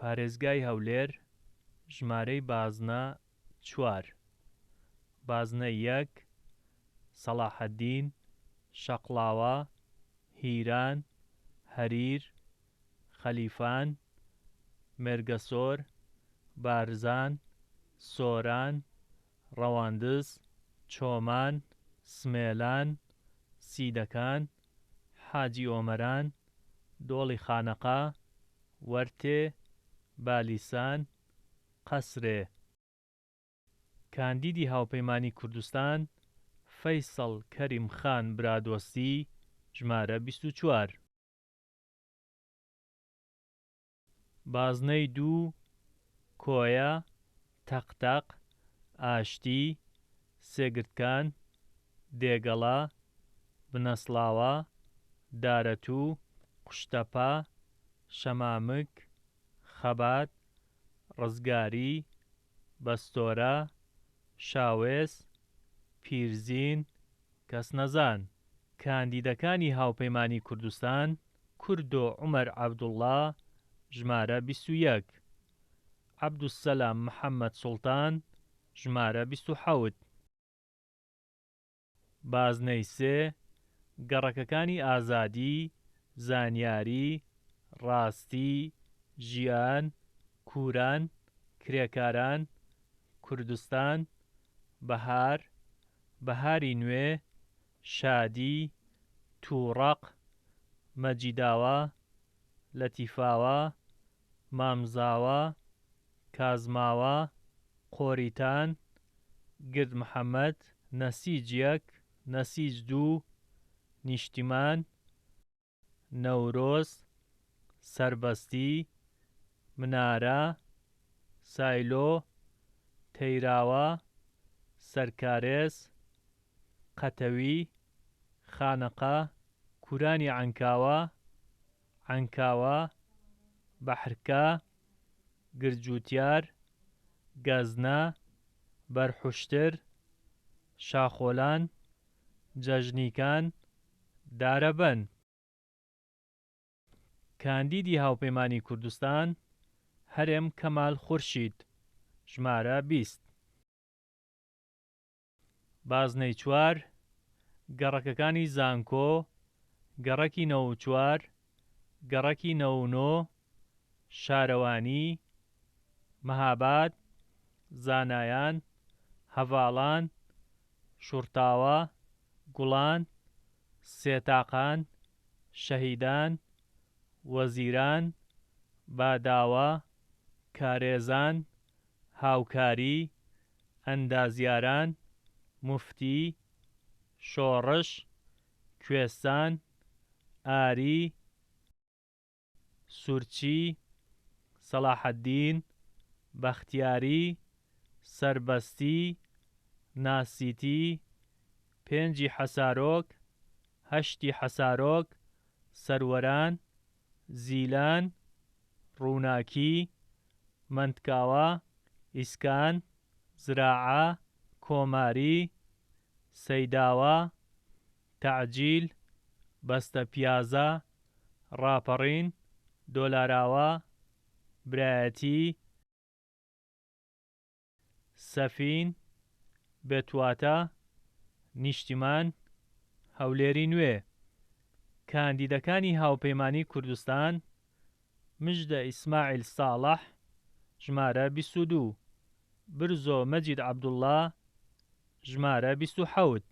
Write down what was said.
پارێزگای هەولێر ژمارەی بازنە 4 بازنە 1 سەلاحەددین شەقڵاوە هیران هەریر خەلیفان مێرگەسۆر بارزان سۆران ڕەواندز چۆمان سمێلان سیدەکان حاجی ئۆمەران دۆڵی خانەقا وەرتێ بالیسان قەسرێ کاندیدی هاوپەیمانی کوردستان فەیسەڵ کەریمخان برادۆستی ژمارە 24 بازنەی 2 کۆیە تەقتەق ئاشتی سێگرتکان دێگەڵا بنەسڵاوە دارەتوو قوشتەپە شەمامک خەبات ڕزگاری بەستۆرە شاوێز پیرزین کەسنەزان کاندیدەکانی هاوپەیمانی کوردستان کوردۆ عومەر عەبدوڵڵا ژمارە 21 عەبدوسەلام محەممەد سوڵتان ژمارە 27 بازنەی 3 گەڕەکەکانی ئازادی زانیاری ڕاستی ژیان کوران کرێکاران کوردستان بەهار بەهاری نوێ شادی تووڕەق مەجیداوە لەتیفاوە مامزاوە کازماوە قۆریتان گردمحەممەد نەسیج 1 نەسیج 2 نیشتیمان نەورۆز سەربەستی منارە سایلۆ تەیراوە سەرکارێز قەتەوی خانەقا کورانی عەنکاوە بەحرکە گرجوتیار گەزنە بەرحوشتر شاخۆلان جەژنیکان دارەبەن کاندیدی هاوپەیمانی کوردستان هەرێم کەمال خورشید ژمارە 20 بازنەی 4 گەڕەکەکانی زانکۆ گەڕەکی 94 گەڕەکی 99 شارەوانی مەهاباد زانایان هەڤاڵان شوڕتاوە گوڵان سێتاقان شەهیدان وەزیران باداوە کارێزان هاوکاری ئەندازیاران موفتی شۆڕش کوێستان ئاری سورچی سەلاحەددین بەختیاری سەربەستی ناسیتی پێنجی حەسارۆک هەشتی حەسارۆک سەروەران زیلان ڕووناکی مەندکاوە ئیسکان زراعە کۆماری سەیداوە تەعجیل بەستەپیازە ڕاپەڕین دۆلاراوە برایەتی سەفین بێتواتە نیشتیمان هەولێری نوێ کاندیدەکانی هاوپەیمانی کوردستان مژدە ئیسماعیل ساڵح ژمارە 22 برزۆ مەجید عەبدوڵڵا ژمارە 27